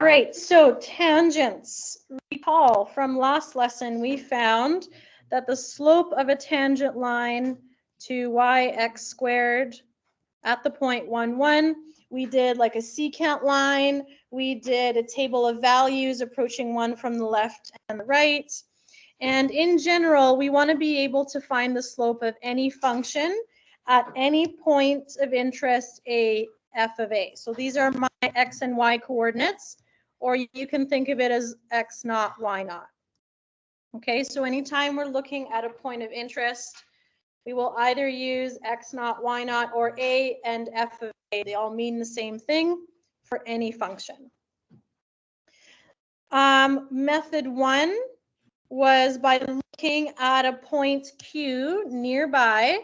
All right, so tangents. Recall from last lesson, we found that the slope of a tangent line to yx squared at the point 1, 1, we did like a secant line. We did a table of values approaching 1 from the left and the right. And in general, we want to be able to find the slope of any function at any point of interest a f of a. So these are my x and y coordinates, or you can think of it as x naught, y naught. Okay, so anytime we're looking at a point of interest, we will either use x naught, y naught, or a and f of a. They all mean the same thing for any function. Method 1 was by looking at a point Q nearby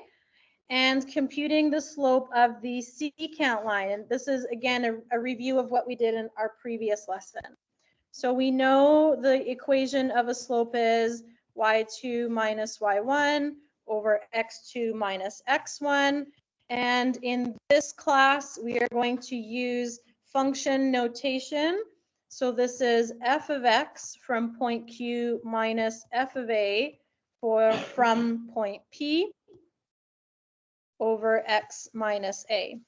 and computing the slope of the secant line. And this is, again, a review of what we did in our previous lesson. So we know the equation of a slope is y2 minus y1 over x2 minus x1. And in this class, we are going to use function notation. So this is f of x from point Q minus f of a from point P over x minus a,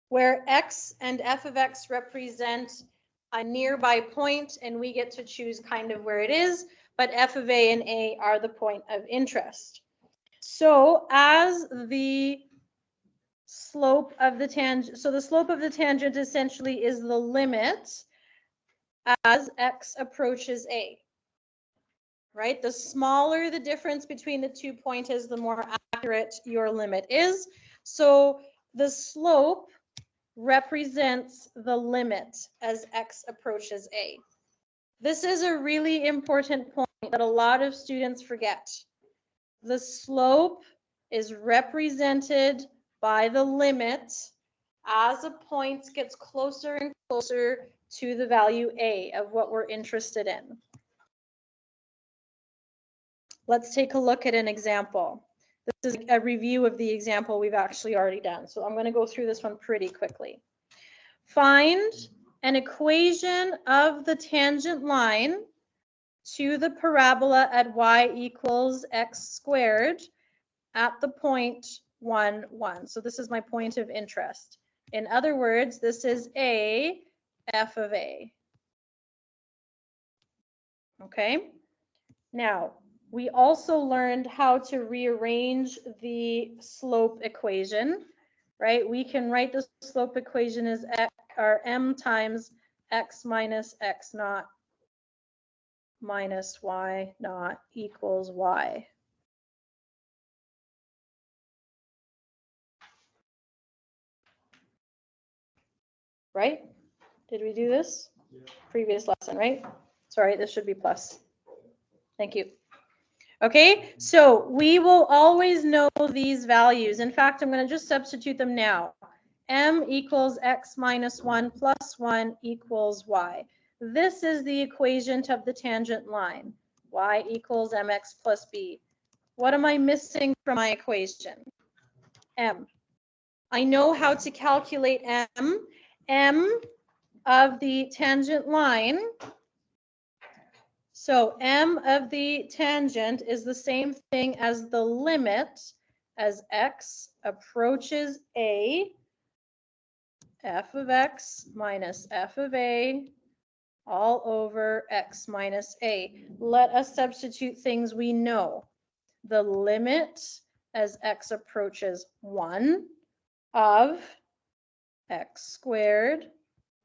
where x and f of x represent a nearby point, and we get to choose kind of where it is, but f of a and a are the point of interest. So as the slope of the tangent, so the slope of the tangent essentially is the limit as x approaches a, right? The smaller the difference between the 2 points is, the more accurate your limit is. So the slope represents the limit as x approaches a. This is a really important point that a lot of students forget. The slope is represented by the limit as a point gets closer and closer to the value a of what we're interested in. Let's take a look at an example. This is a review of the example we've actually already done. So I'm going to go through this one pretty quickly. Find an equation of the tangent line to the parabola at y equals x squared at the point 1, 1. So this is my point of interest. In other words, this is a f of a. Okay. Now, we also learned how to rearrange the slope equation, right? We can write the slope equation as x, or m times x minus x naught minus y naught equals y. Right? Did we do this? Yeah. Previous lesson, right? Sorry, this should be plus. Thank you. Okay, so we will always know these values. In fact, I'm going to just substitute them now. M equals x minus 1 plus 1 equals y. This is the equation of the tangent line. Y equals mx plus b. What am I missing from my equation? M. I know how to calculate m. M of the tangent line. So m of the tangent is the same thing as the limit as x approaches a, f of x minus f of a all over x minus a. Let us substitute things we know. The limit as x approaches 1 of x squared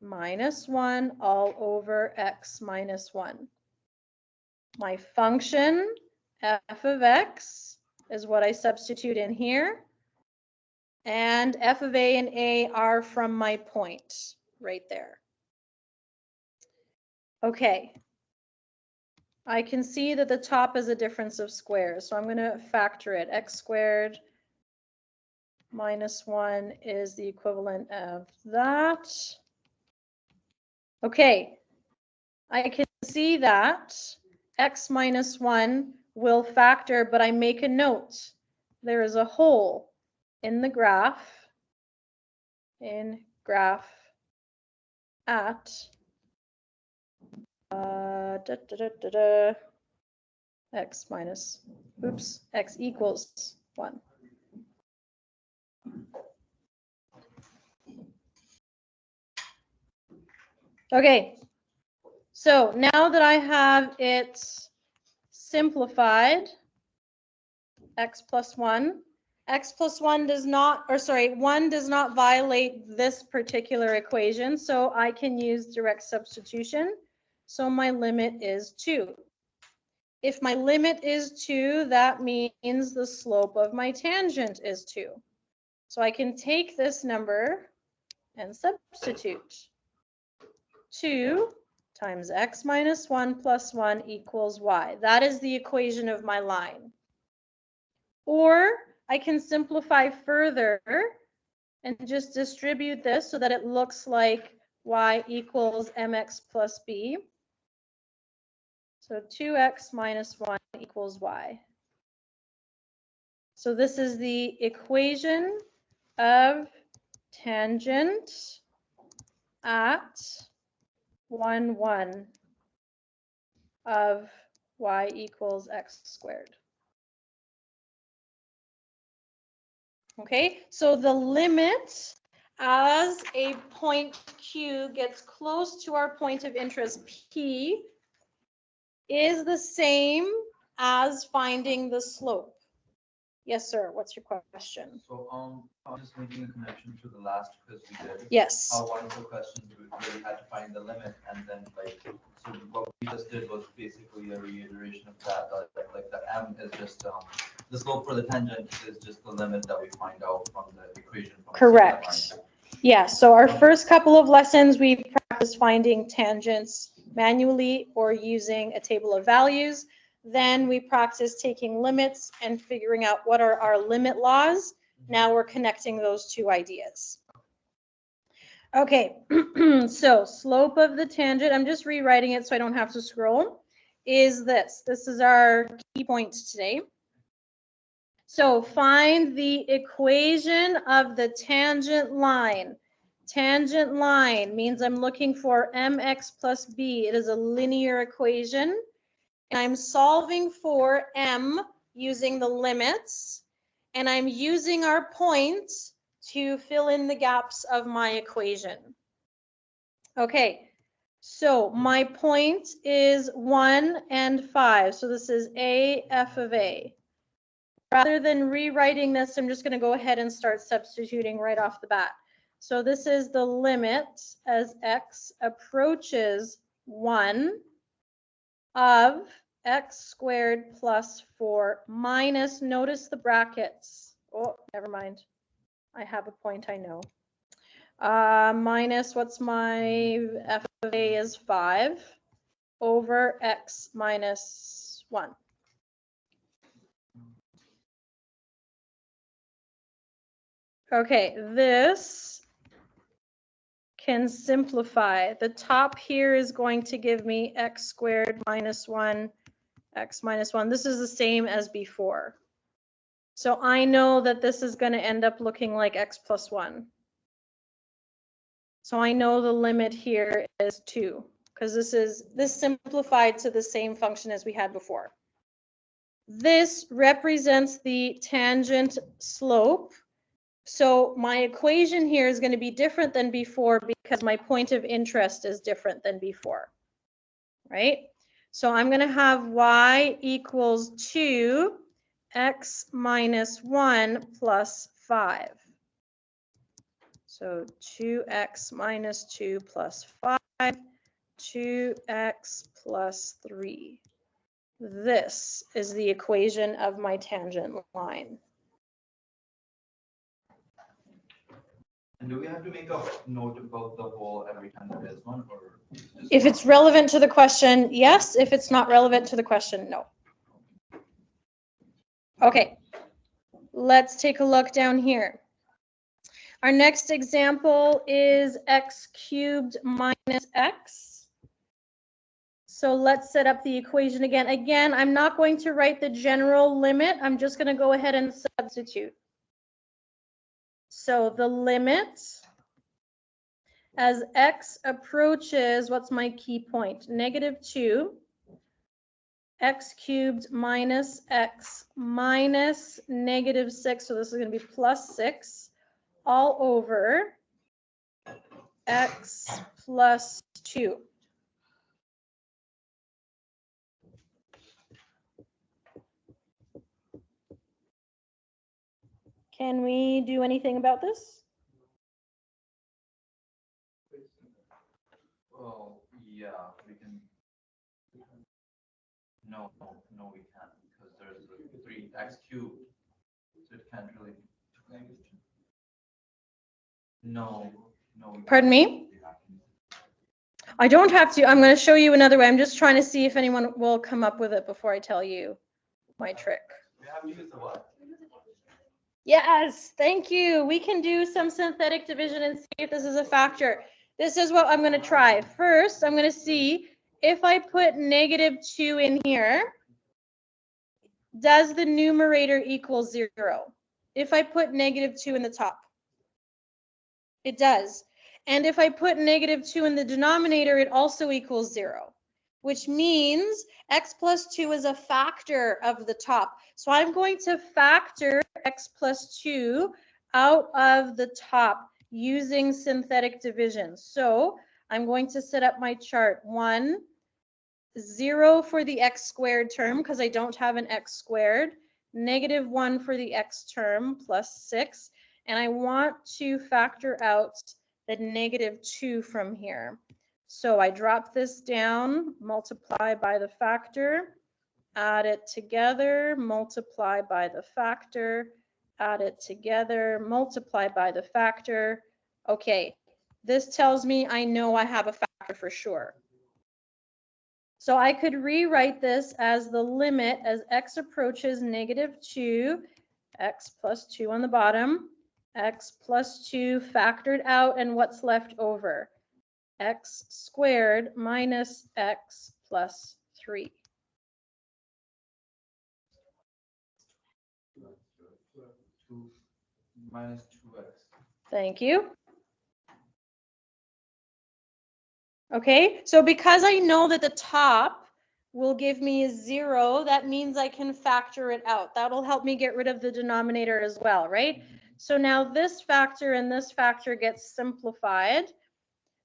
minus 1 all over x minus 1. My function, f of x, is what I substitute in here. And f of a and a are from my point right there. Okay. I can see that the top is a difference of squares, so I'm going to factor it. X squared minus 1 is the equivalent of that. Okay. I can see that x minus 1 will factor, but I make a note. There is a hole in the graph, at x minus, oops, x equals 1. Okay, so now that I have it simplified, x plus 1 does not, or sorry, 1 does not violate this particular equation, so I can use direct substitution. So my limit is 2. If my limit is 2, that means the slope of my tangent is 2. So I can take this number and substitute. 2 times x minus 1 plus 1 equals y. That is the equation of my line. Or I can simplify further and just distribute this so that it looks like y equals mx plus b. So 2x minus 1 equals y. So this is the equation of tangent at 1, 1 of y equals x squared. Okay, so the limit as a point Q gets close to our point of interest P is the same as finding the slope. Yes, sir. What's your question? So I'm just making a connection to the last quiz we did. Yes. One of the questions we had to find the limit, and then so what we just did was basically a reiteration of that. Like the m is just the slope for the tangent is just the limit that we find out from the equation. From correct. Yeah. So our first couple of lessons we practiced finding tangents manually or using a table of values. Then we practice taking limits and figuring out what are our limit laws. Now we're connecting those two ideas. Okay, so slope of the tangent, I'm just rewriting it so I don't have to scroll, is this. This is our key point today. So find the equation of the tangent line. Tangent line means I'm looking for mx plus b. It is a linear equation. And I'm solving for m using the limits, and I'm using our points to fill in the gaps of my equation. Okay, so my point is 1 and 5. So this is a f of a. Rather than rewriting this, I'm just going to go ahead and start substituting right off the bat. So this is the limit as x approaches 1 of x squared plus 4 minus, notice the brackets. Oh, never mind. I have a point, I know. Minus, what's my f of a is 5 over x minus 1. Okay, this can simplify. The top here is going to give me x squared minus 1, x minus 1. This is the same as before. So I know that this is going to end up looking like x plus 1. So I know the limit here is 2, because this simplified to the same function as we had before. This represents the tangent slope. So my equation here is going to be different than before because my point of interest is different than before, right? So I'm going to have y equals 2 x minus 1 plus 5. So 2x minus 2 plus 5, 2x plus 3. This is the equation of my tangent line. And do we have to make a note about the whole every time there is one, or if it's relevant to the question, yes. If it's not relevant to the question, no. Okay, let's take a look down here. Our next example is x cubed minus x. So let's set up the equation again. Again, I'm not going to write the general limit. I'm just going to go ahead and substitute. So the limit as x approaches, what's my key point? -2, x cubed minus x minus -6, so this is going to be +6, all over x plus 2. Can we do anything about this? Well, yeah, we can. No, we can't, because there's a 3x cubed, so it can't really. No. Pardon me? I don't have to. I'm going to show you another way. I'm just trying to see if anyone will come up with it before I tell you my trick. We have to use the what? Yes, thank you. We can do some synthetic division and see if this is a factor. This is what I'm going to try. First, I'm going to see if I put -2 in here, does the numerator equal 0? If I put -2 in the top, it does. And if I put -2 in the denominator, it also equals 0, which means x plus 2 is a factor of the top. So I'm going to factor x plus 2 out of the top using synthetic division. So I'm going to set up my chart. 1, 0 for the x squared term because I don't have an x squared, -1 for the x term, +6, and I want to factor out the -2 from here. So I drop this down, multiply by the factor, add it together, multiply by the factor, add it together, multiply by the factor. Okay, this tells me I know I have a factor for sure. So I could rewrite this as the limit as x approaches -2, x plus 2 on the bottom, x plus 2 factored out, and what's left over? X squared minus x plus 3. Minus 2x. Thank you. Okay, so because I know that the top will give me a 0, that means I can factor it out. That'll help me get rid of the denominator as well, right? So now this factor and this factor gets simplified.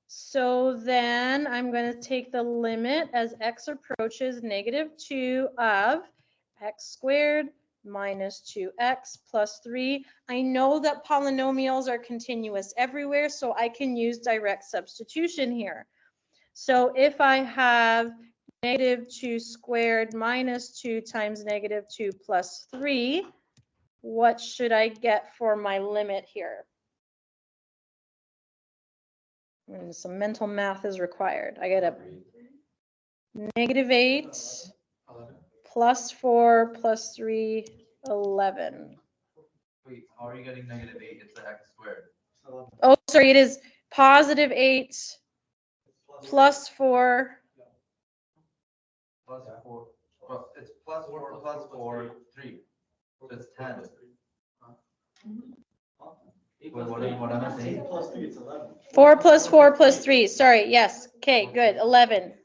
So then I'm going to take the limit as x approaches -2 of x squared minus 2x plus 3. I know that polynomials are continuous everywhere, so I can use direct substitution here. So if I have -2 squared minus 2 times -2 plus 3, what should I get for my limit here? And some mental math is required. I get a -8 plus 4 plus 3, 11. Wait, how are you getting -8? It's the x squared. Oh, sorry, it is +8 plus 4. Plus 4. Well, it's plus 4 plus 4, 3. So it's 10. Wait, what am I saying? 4 plus 4 plus 3. Sorry, yes. Okay, good. 11.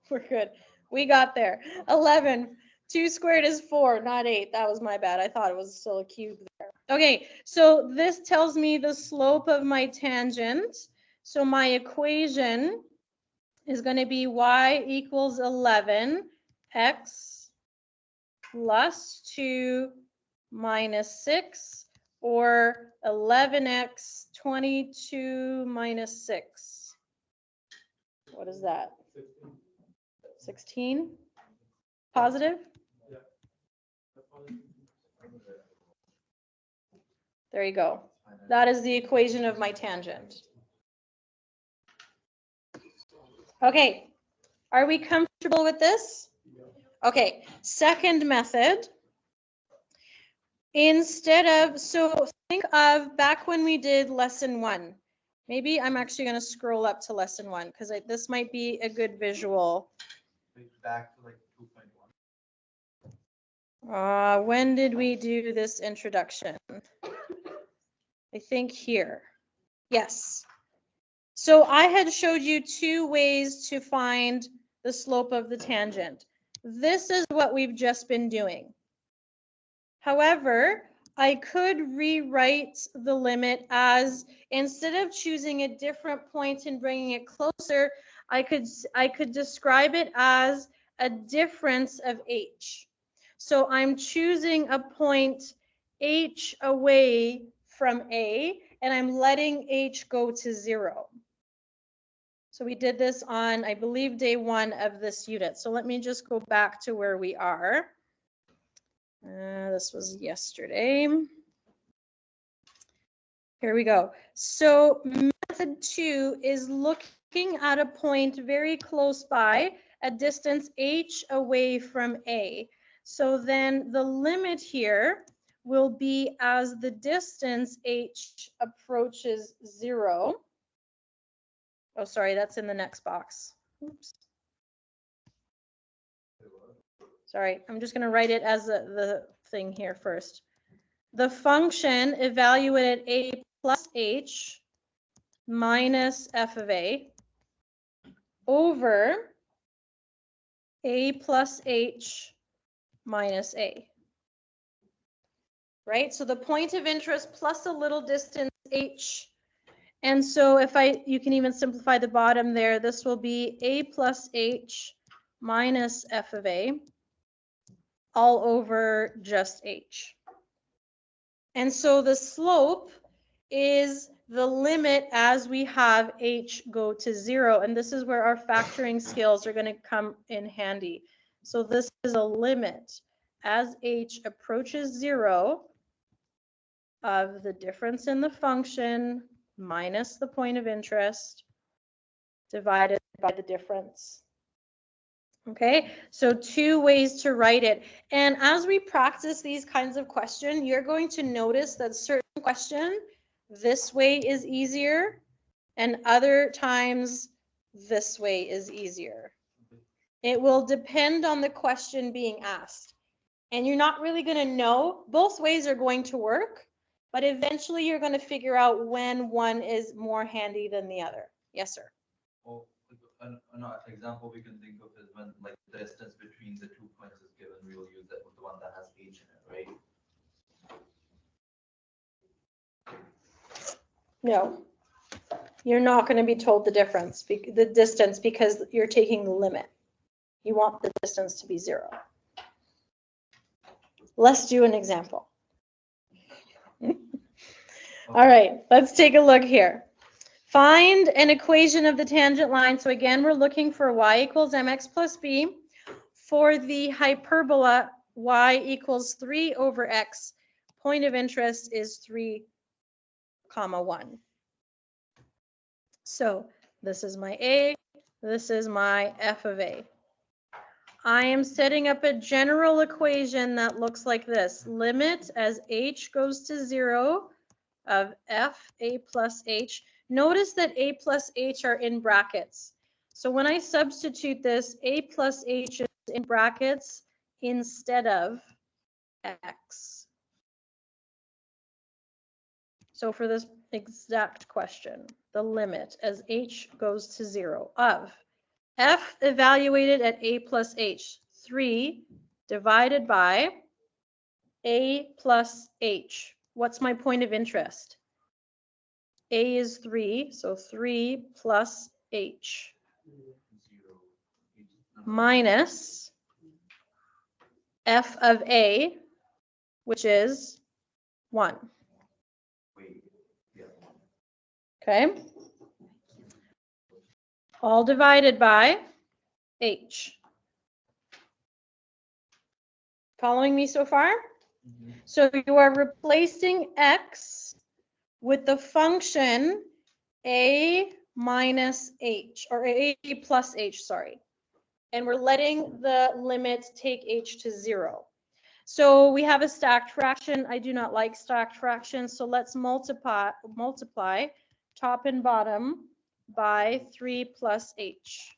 We're good. We got there. 11. 2 squared is 4, not 8. That was my bad. I thought it was still a cube there. Okay, so this tells me the slope of my tangent. So my equation is going to be y equals 11, x plus 2 minus 6, or 11x 22 minus 6. What is that? 16? Positive? There you go. That is the equation of my tangent. Okay, are we comfortable with this? Okay, second method. Instead of, so think of back when we did lesson 1. Maybe I'm actually going to scroll up to lesson 1 because this might be a good visual. Back to like 2.1. When did we do this introduction? I think here. Yes. So I had showed you two ways to find the slope of the tangent. This is what we've just been doing. However, I could rewrite the limit as, instead of choosing a different point and bringing it closer, I could describe it as a difference of h. So I'm choosing a point h away from A, and I'm letting h go to 0. So we did this on, I believe, day 1 of this unit. So let me just go back to where we are. This was yesterday. Here we go. So method 2 is looking at a point very close by, a distance h away from A. So then the limit here will be as the distance h approaches 0. Oh, sorry, that's in the next box. Oops. Sorry, I'm just going to write it as the thing here first. The function evaluated A plus H minus f of A over A plus H minus A. Right? So the point of interest plus a little distance H. And so if you can even simplify the bottom there, this will be A plus H minus f of A all over just H. And so the slope is the limit as we have h go to 0. And this is where our factoring skills are going to come in handy. So this is a limit as h approaches 0 of the difference in the function minus the point of interest divided by the difference. Okay, so two ways to write it. And as we practice these kinds of questions, you're going to notice that certain question, this way is easier, and other times this way is easier. It will depend on the question being asked. And you're not really going to know, both ways are going to work, but eventually you're going to figure out when one is more handy than the other. Yes, sir. Well, another example we can think of is when like the distance between the 2 points is given, we will use that with the one that has h in it, right? No, you're not going to be told the difference, the distance, because you're taking the limit. You want the distance to be 0. Let's do an example. All right, let's take a look here. Find an equation of the tangent line. So again, we're looking for y equals mx plus b. For the hyperbola, y equals 3 over x. Point of interest is 3, 1. So this is my a, this is my f of a. I am setting up a general equation that looks like this. Limit as h goes to 0 of f a plus h. Notice that a plus h are in brackets. So when I substitute this, a plus h is in brackets instead of x. So for this exact question, the limit as h goes to 0 of f evaluated at a plus h, 3 divided by a plus h. What's my point of interest? A is 3, so 3 plus h minus f of a, which is 1. Okay. All divided by h. Following me so far? Mm-hmm. So you are replacing x with the function a minus h, or a plus h, sorry. And we're letting the limit take h to 0. So we have a stacked fraction. I do not like stacked fractions, so let's multiply top and bottom by 3 plus h.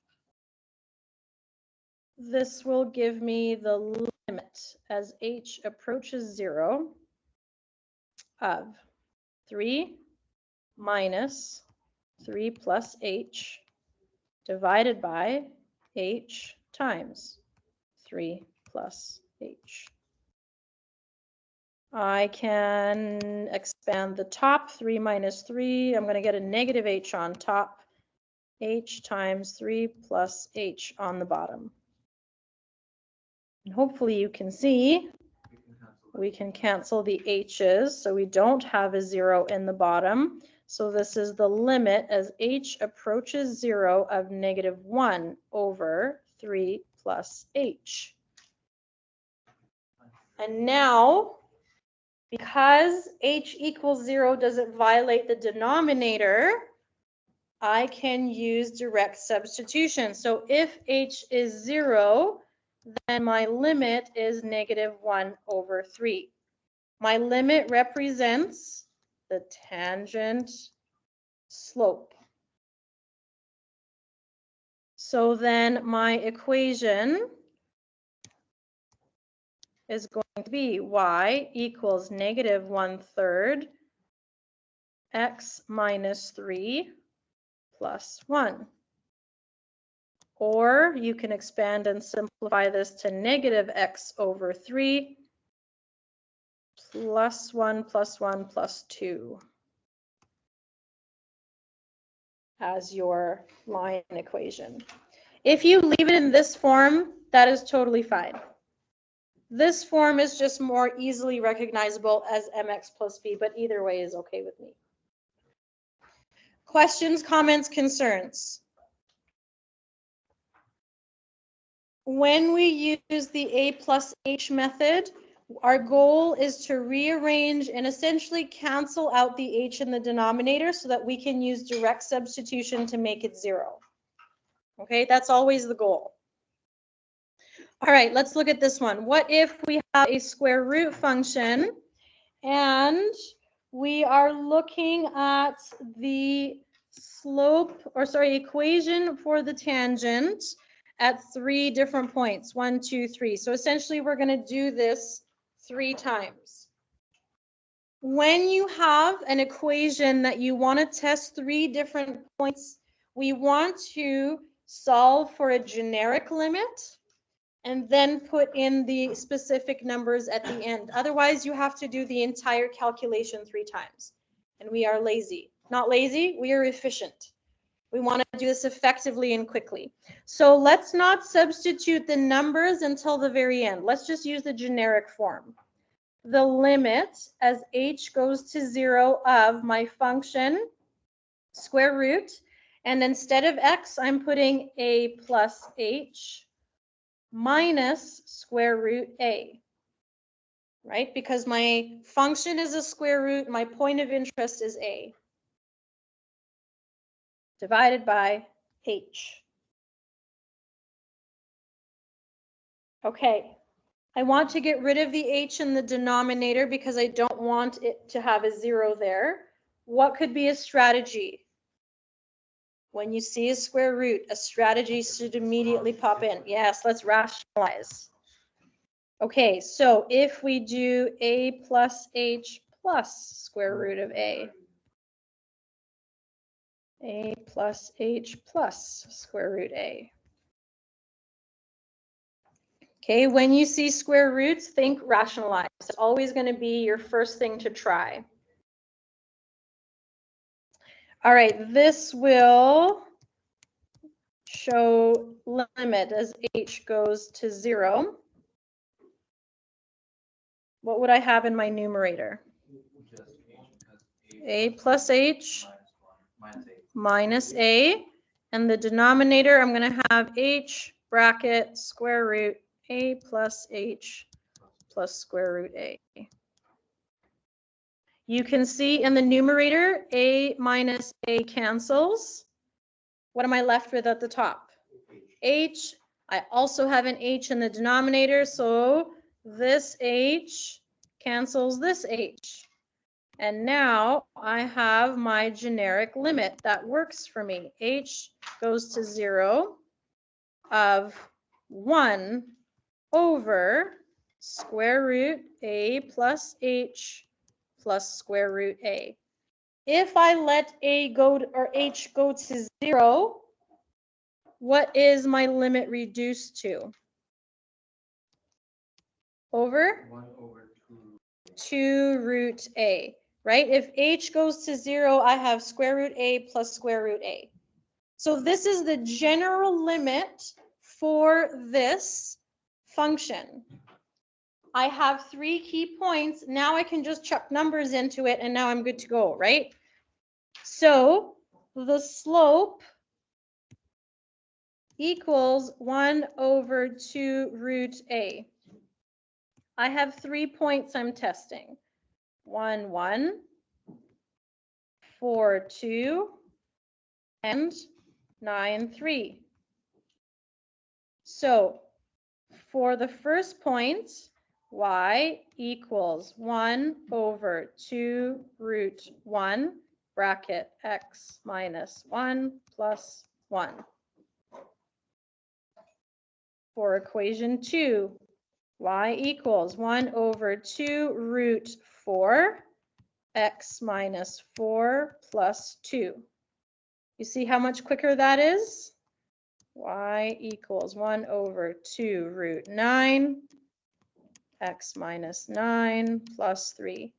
This will give me the limit as h approaches 0 of 3 minus 3 plus h divided by h times 3 plus h. I can expand the top, 3 minus 3. I'm going to get a negative h on top, h times 3 plus h on the bottom. And hopefully you can see we can cancel the h's, so we don't have a 0 in the bottom. So this is the limit as h approaches 0 of negative 1 over 3 plus h. And now, because h equals 0 doesn't violate the denominator, I can use direct substitution. So if h is 0, then my limit is negative 1 over 3. My limit represents the tangent slope. So then my equation is going to be y equals negative 1/3 x minus 3 plus 1. Or you can expand and simplify this to negative x over 3 plus 1 plus 1 plus 2 as your line equation. If you leave it in this form, that is totally fine. This form is just more easily recognizable as mx plus b, but either way is okay with me. Questions, comments, concerns? When we use the a plus h method, our goal is to rearrange and essentially cancel out the h in the denominator so that we can use direct substitution to make it 0. Okay, that's always the goal. All right, let's look at this one. What if we have a square root function and we are looking at the equation for the tangent at 3 different points, 1, 2, 3. So essentially we're going to do this 3 times. When you have an equation that you want to test 3 different points, we want to solve for a generic limit and then put in the specific numbers at the end. Otherwise, you have to do the entire calculation 3 times. And we are lazy. Not lazy, we are efficient. We want to do this effectively and quickly. So let's not substitute the numbers until the very end. Let's just use the generic form. The limit as h goes to 0 of my function, square root, and instead of x, I'm putting a plus h minus square root a, right? Because my function is a square root, my point of interest is a, divided by h. Okay, I want to get rid of the h in the denominator because I don't want it to have a 0 there. What could be a strategy? When you see a square root, a strategy should immediately pop in. Yes, let's rationalize. Okay, so if we do a plus h plus square root of a plus h plus square root a. Okay, when you see square roots, think rationalize. It's always going to be your first thing to try. All right, this will show limit as h goes to 0. What would I have in my numerator? A plus h minus a. And the denominator, I'm going to have h bracket square root a plus h plus square root a. You can see in the numerator, a minus a cancels. What am I left with at the top? H. I also have an h in the denominator, so this h cancels this h. And now I have my generic limit that works for me. H goes to 0 of 1 over square root a plus h plus square root a. if I let a go to, or h go to 0, what is my limit reduced to? Over? 1 over 2. 2 root a, right? If h goes to 0, I have square root a plus square root a. So this is the general limit for this function. I have 3 key points. Now I can just chuck numbers into it and now I'm good to go, right? So the slope equals 1 over 2 root a. I have 3 points I'm testing. 1, 1, 4, 2, and 9, 3. So for the first point, y equals 1 over 2 root 1 bracket x minus 1 plus 1. For equation 2, y equals 1 over 2 root 4 x minus 4 plus 2. You see how much quicker that is? Y equals 1 over 2 root 9 x minus 9 plus 3.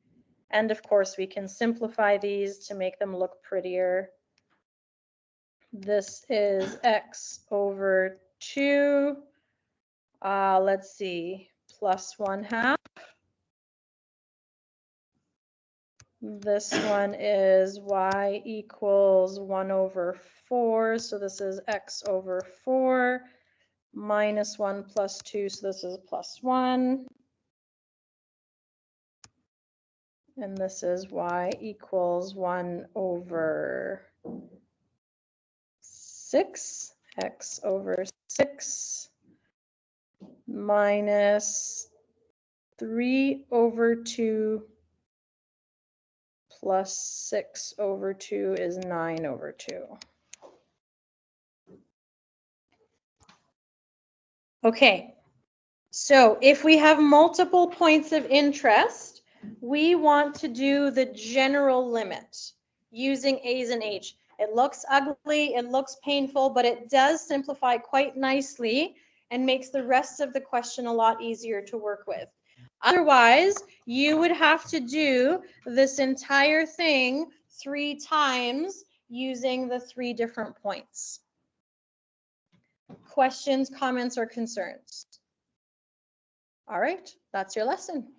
And of course, we can simplify these to make them look prettier. This is x over 2, let's see, plus 1/2. This one is y equals 1 over 4, so this is x over 4, minus 1 plus 2, so this is plus 1. And this is y equals 1 over 6, x over 6, minus 3 over 2 plus 6 over 2 is 9 over 2. Okay, so if we have multiple points of interest, we want to do the general limit using A's and H. It looks ugly, it looks painful, but it does simplify quite nicely and makes the rest of the question a lot easier to work with. Otherwise, you would have to do this entire thing 3 times using the 3 different points. Questions, comments, or concerns? All right, that's your lesson.